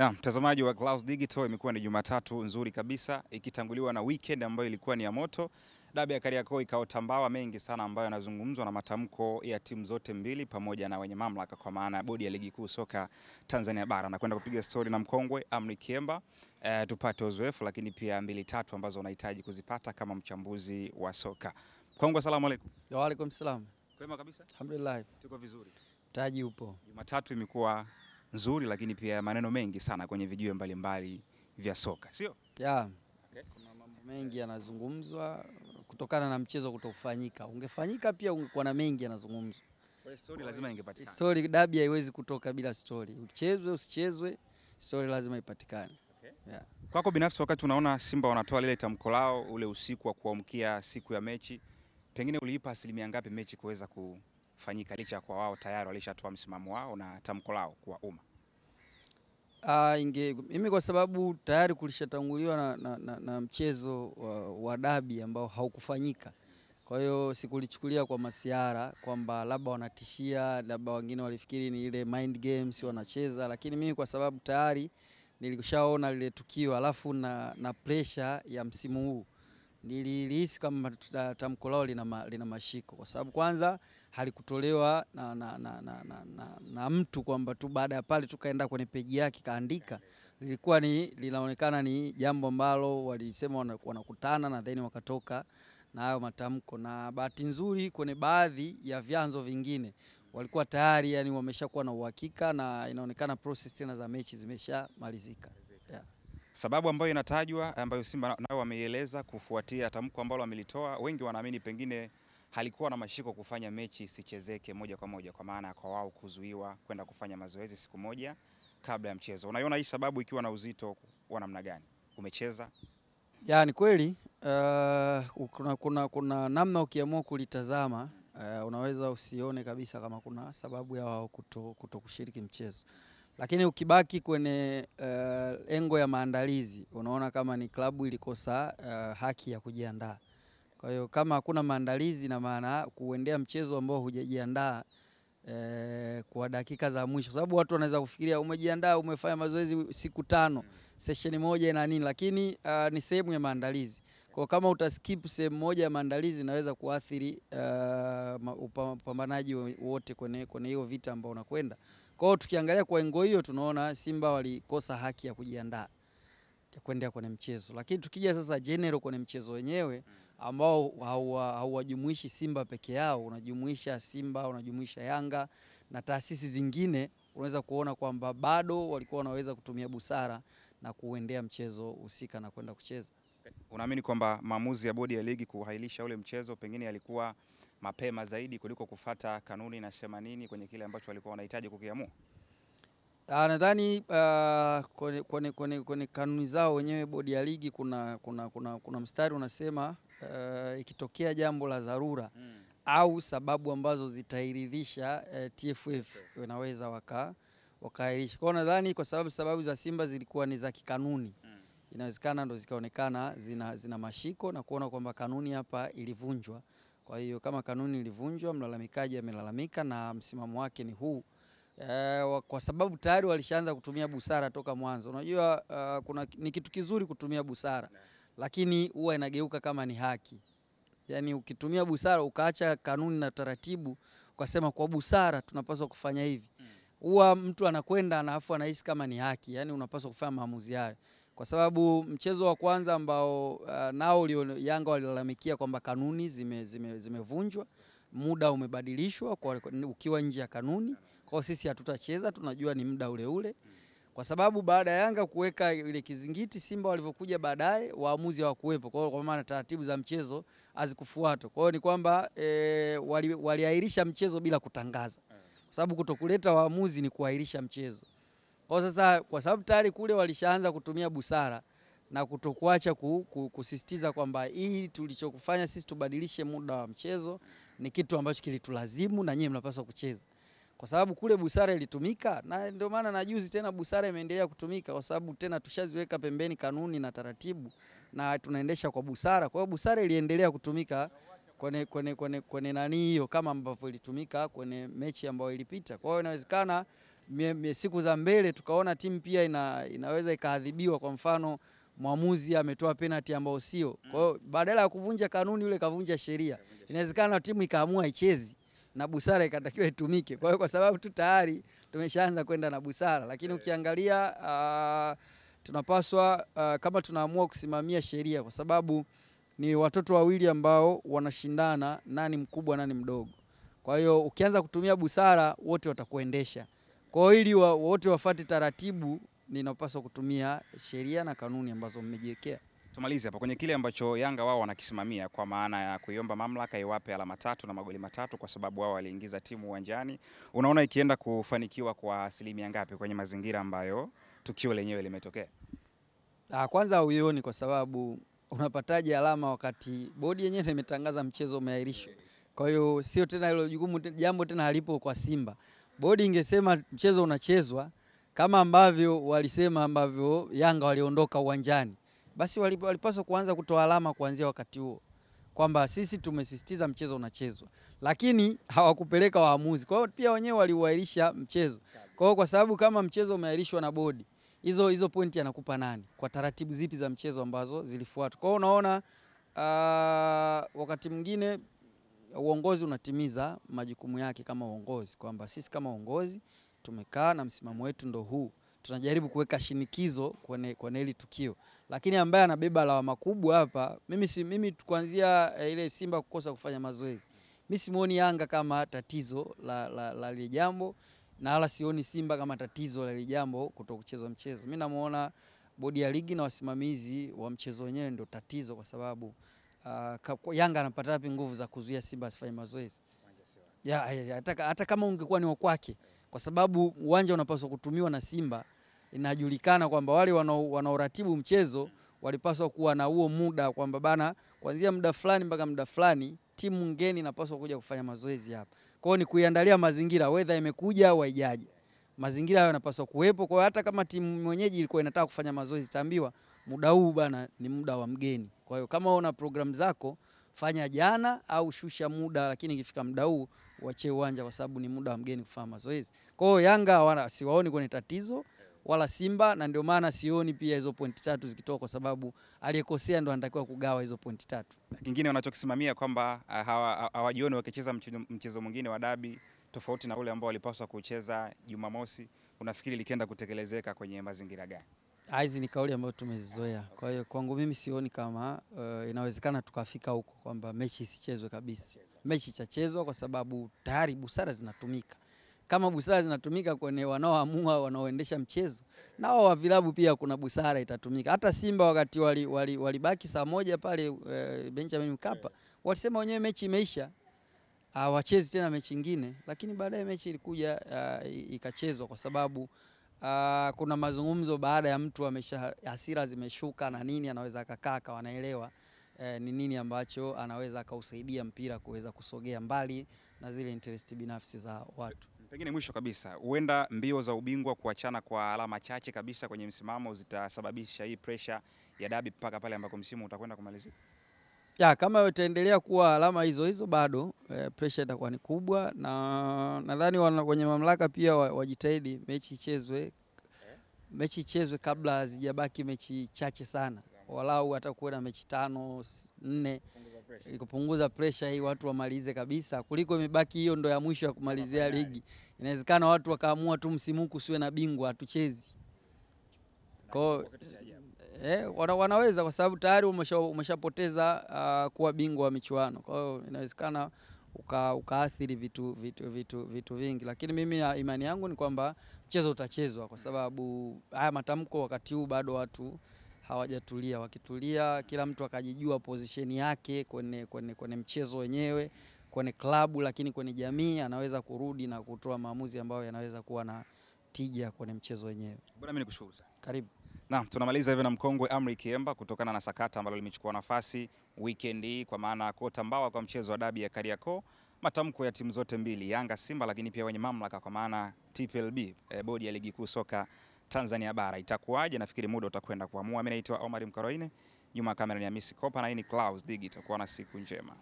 Na mtazamaji wa Clouds Digital, imekuwa ni Jumatatu nzuri kabisa ikitanguliwa na weekend ambayo ilikuwa ni ya moto. Dabi ya Kariakoo ikaotambawa mengi sana ambayo yanazungumzwa na matamko ya timu zote mbili pamoja na wenye mamlaka kwa maana ya bodi ya ligi kuu soka Tanzania bara. Na kwenda kupiga story na mkongwe Amri Kiemba tupate uzoefu lakini pia mbili tatu ambazo unahitaji kuzipata kama mchambuzi wa soka. Mkongwe, asalamu alaykum. Wa alaykum salam. Kwema kabisa? Alhamdulillah. Tuko vizuri. Taji upo. Jumatatu imekuwa nzuri lakini pia maneno mengi sana kwenye vijiwe mbalimbali vya soka, sio? Yeah. Okay. Kuna mambo mengi yanazungumzwa kutokana na mchezo kutofanyika. Ungefanyika pia ungekuwa na mengi yanazungumzwa. Kwa story lazima ingepatikana. Story dabi haiwezi kutoka bila story. Uchezwe usichezwe, story lazima ipatikane. Okay. Yeah. Kwako binafsi, wakati unaona Simba wanatoa lile tamko lao ule usiku wa kuamkia siku ya mechi, pengine uliipa asilimia ngapi mechi kuweza kufanyika licha kwa wao tayari walishatoa msimamo wao na tamko lao kwa umma? Mimi kwa sababu tayari kulishatanguliwa na mchezo wa dabi ambao haukufanyika. Kwa hiyo sikulichukulia kwa masiara kwamba labda wanatishia, labda wengine walifikiri ni ile mind games wanacheza, lakini mimi kwa sababu tayari nilishaona lile tukio alafu na pressure ya msimu huu, nilihisi kama tamko lao lina mashiko kwa sababu kwanza halikutolewa na mtu kwamba tu baada ya pale tukaenda kwenye peji yake kaandika. Lilikuwa linaonekana ni jambo ambalo walisema wanakutana na then wakatoka na hayo matamko, na bahati nzuri kwenye baadhi ya vyanzo vingine walikuwa tayari yani wameshakuwa na uhakika na inaonekana process tena za mechi zimeshamalizika. Yeah. Sababu ambayo inatajwa ambayo Simba nao wameieleza kufuatia tamko ambalo wamelitoa, wengi wanaamini pengine halikuwa na mashiko kufanya mechi isichezeke moja kwa moja kwa maana kwa wao kuzuiwa kwenda kufanya mazoezi siku moja kabla ya mchezo. Unaiona hii sababu ikiwa na uzito wa namna gani? Umecheza? Yani kweli kuna namna ukiamua kulitazama unaweza usione kabisa kama kuna sababu ya wao kuto kushiriki mchezo. Lakini ukibaki kwenye engo ya maandalizi unaona kama ni klabu ilikosa haki ya kujiandaa. Kwa hiyo kama hakuna maandalizi na maana kuendea mchezo ambao hujajiandaa kwa dakika za mwisho, sababu watu wanaweza kufikiria umejiandaa, umefanya mazoezi siku 5, session moja na nini, lakini ni sehemu ya maandalizi. Kwa kama utaskip sehemu moja ya maandalizi inaweza kuathiri upambanaji wote kwenye hiyo vita ambao unakwenda. Kwa hiyo tukiangalia kwa engo hiyo tunaona Simba walikosa haki ya kujiandaa ya kwenda kwenye mchezo. Lakini tukija sasa general kwenye mchezo wenyewe ambao hauwajumuishi Simba peke yao, unajumuisha Simba, unajumuisha Yanga na taasisi zingine, unaweza kuona kwamba bado walikuwa wanaweza kutumia busara na kuendea mchezo husika na kwenda kucheza. Unaamini kwamba maamuzi ya bodi ya ligi kuhailisha ule mchezo pengine yalikuwa mapema zaidi kuliko kufata kanuni na sema nini kwenye kile ambacho walikuwa wanahitaji kukiamua? Nadhani kwenye kanuni zao wenyewe bodi ya ligi kuna mstari unasema ikitokea jambo la dharura au sababu ambazo zitairidhisha TFF wanaweza wakaahirisha. Kwa hiyo nadhani kwa sababu za Simba zilikuwa ni za kikanuni, inawezekana ndo zikaonekana zina mashiko na kuona kwamba kanuni hapa ilivunjwa. Kwa hiyo kama kanuni ilivunjwa, mlalamikaji amelalamika na msimamo wake ni huu. Kwa sababu tayari walishaanza kutumia busara toka mwanzo. Unajua ni kitu kizuri kutumia busara, lakini huwa inageuka kama ni haki. Yani ukitumia busara ukaacha kanuni na taratibu ukasema kwa busara tunapaswa kufanya hivi, huwa mtu anakwenda na afu anahisi kama ni haki. Yani unapaswa kufanya maamuzi hayo. Kwa sababu mchezo wa kwanza ambao nao Yanga walilalamikia kwamba kanuni zimevunjwa, muda umebadilishwa ukiwa nje ya kanuni. Kwa sisi hatutacheza, tunajua ni muda ule ule. Kwa sababu baada ya Yanga kuweka ile kizingiti, Simba walivyokuja baadaye waamuzi hawakuwepo. Kwa maana taratibu za mchezo hazikufuatwa. Kwa hiyo ni kwamba waliahirisha mchezo bila kutangaza. Kwa sababu kutokuleta waamuzi ni kuahirisha mchezo. Kwa sasa kwa sababu tayari kule walishaanza kutumia busara na kutokuacha kusisitiza kwamba hii tulichokufanya sisi tubadilishe muda wa mchezo ni kitu ambacho kilitulazimu na nyinyi mnapaswa kucheza. Kwa sababu kule busara ilitumika na ndio maana na juzi tena busara imeendelea kutumika kwa sababu tena tushaziweka pembeni kanuni na taratibu na tunaendesha kwa busara. Kwa hiyo busara iliendelea kutumika kwenye nani hiyo kama ambavyo ilitumika kwenye mechi ambayo ilipita. Kwa hiyo inawezekana siku za mbele tukaona timu pia inaweza ikaadhibiwa. Kwa mfano mwamuzi ametoa penalty ambayo sio. Kwa hiyo badala ya kuvunja kanuni yule kavunja sheria. Inawezekana timu ikaamua ichezi na busara ikatakiwa itumike. Kwa hiyo kwa sababu tu tayari tumeshaanza kwenda na busara, lakini ukiangalia tunapaswa kama tunaamua kusimamia sheria, kwa sababu ni watoto wawili ambao wanashindana nani mkubwa nani mdogo. Kwa hiyo ukianza kutumia busara wote watakuendesha. Kwa hiyo ili wote wafuate taratibu, ninapaswa kutumia sheria na kanuni ambazo mmejiwekea. Tumalize hapa kwenye kile ambacho Yanga wao wanakisimamia, kwa maana ya kuiomba mamlaka iwape alama 3 na magoli 3 kwa sababu wao waliingiza timu uwanjani. Unaona ikienda kufanikiwa kwa asilimia ngapi kwenye mazingira ambayo tukio lenyewe limetokea? Kwanza huioni, kwa sababu unapataje alama wakati bodi yenyewe imetangaza mchezo umeahirishwa. Kwa hiyo sio tena hilo jukumu, jambo tena halipo kwa Simba. Bodi ingesema mchezo unachezwa kama ambavyo walisema ambavyo Yanga waliondoka uwanjani, basi walipaswa kuanza kutoa alama kuanzia wakati huo, kwamba sisi tumesisitiza mchezo unachezwa, lakini hawakupeleka waamuzi. Kwa hiyo pia wenyewe waliuahirisha mchezo. Kwa hiyo kwa sababu kama mchezo umeahirishwa na bodi, hizo pointi anakupa nani? Kwa taratibu zipi za mchezo ambazo zilifuatwa? Kwa hiyo unaona wakati mwingine uongozi unatimiza majukumu yake kama uongozi, kwamba sisi kama uongozi tumekaa na msimamo wetu ndo huu. Tunajaribu kuweka shinikizo kwenye hili tukio. Lakini ambaye anabeba lawama kubwa hapa, mimi kuanzia ile Simba kukosa kufanya mazoezi, mimi simuoni Yanga kama tatizo la ile jambo, na wala sioni Simba kama tatizo la ile jambo kutokucheza mchezo. Mimi namuona bodi ya ligi na wasimamizi wa mchezo wenyewe ndio tatizo, kwa sababu Yanga anapata wapi nguvu za kuzuia Simba asifanye mazoezi? Hata kama ungekuwa ni wa kwake, kwa sababu uwanja unapaswa kutumiwa na Simba. Inajulikana kwamba wale wanaoratibu mchezo walipaswa kuwa na huo muda, kwamba bana kuanzia muda fulani mpaka muda fulani timu ngeni inapaswa kuja kufanya mazoezi hapa. Kwa hiyo ni kuiandalia mazingira, whether imekuja au haijaje, mazingira hayo yanapaswa kuwepo. Kwa hiyo hata kama timu mwenyeji ilikuwa inataka kufanya mazoezi, taambiwa muda huu bana ni muda wa mgeni. Kwa hiyo kama una program zako fanya jana au shusha muda, lakini ikifika muda huu uache uwanja, kwa sababu ni muda wa mgeni kufanya mazoezi. Kwa hiyo Yanga siwaoni kwenye tatizo wala Simba, na ndio maana sioni pia hizo pointi 3 zikitoka, kwa sababu aliyekosea ndo anatakiwa kugawa hizo pointi 3. Kingine wanachokisimamia kwamba hawajioni wakicheza mchezo mwingine wa dabi tofauti na ule ambao walipaswa kucheza Jumamosi. Unafikiri likienda kutekelezeka kwenye mazingira gani? Hizi ni kauli ambazo tumezizoea. Kwa hiyo kwangu mimi sioni kama inawezekana tukafika huko kwamba mechi isichezwe kabisa. Mechi itachezwa kwa sababu tayari busara zinatumika. Kama busara zinatumika kwenye wanaoamua, wanaoendesha mchezo, nao wa vilabu pia kuna busara itatumika. Hata Simba wakati walibaki saa moja pale Benjamin Mkapa, walisema wenyewe mechi imeisha, hawachezi tena mechi nyingine, lakini baadaye mechi ilikuja ikachezwa, kwa sababu kuna mazungumzo baada ya mtu hasira zimeshuka na nini, anaweza akakaa wanaelewa ni nini ambacho anaweza akausaidia mpira kuweza kusogea mbali na zile interest binafsi za watu. Pengine mwisho kabisa, huenda mbio za ubingwa kuachana kwa alama chache kabisa kwenye msimamo zitasababisha hii pressure ya dabi mpaka pale ambako msimu utakwenda kumalizika? Kama itaendelea kuwa alama hizo bado pressure itakuwa ni kubwa, na nadhani wenye mamlaka pia wajitahidi mechi ichezwe kabla hazijabaki mechi chache sana, walau hata kuwe na mechi 5 4 kupunguza pressure hii, watu wamalize kabisa, kuliko imebaki hiyo ndo ya mwisho ya kumalizia ligi. Inawezekana watu wakaamua tu msimu kusiwe na bingwa, hatuchezi. Kwa wanaweza, kwa sababu tayari umeshapoteza kuwa bingwa wa michuano. Kwa hiyo inawezekana ukaathiri vitu vingi, lakini mimi imani yangu ni kwamba mchezo utachezwa, kwa sababu haya matamko wakati huu bado watu hawajatulia. Wakitulia, kila mtu akajijua position yake kwenye mchezo wenyewe, kwenye klabu, lakini kwenye jamii, anaweza kurudi na kutoa maamuzi ambayo yanaweza kuwa na tija kwenye mchezo wenyewe. Bwana, mimi nikushukuru sana. Karibu. Naam, tunamaliza hivi na mkongwe Amri Kiemba kutokana na sakata ambalo limechukua nafasi weekend hii, kwa maana kota mbawa kwa mchezo wa dabi ya Kariakoo. Matamko ya timu zote mbili, Yanga Simba, lakini pia wenye mamlaka kwa maana TPLB, bodi ya ligi kuu soka Tanzania bara, itakuwaje? Nafikiri muda utakwenda kuamua. Mimi naitwa Omar Mkaroine, nyuma ya kamera ni Hamisi Kopa, na hii ni Clouds Digital. Kuwa na siku njema.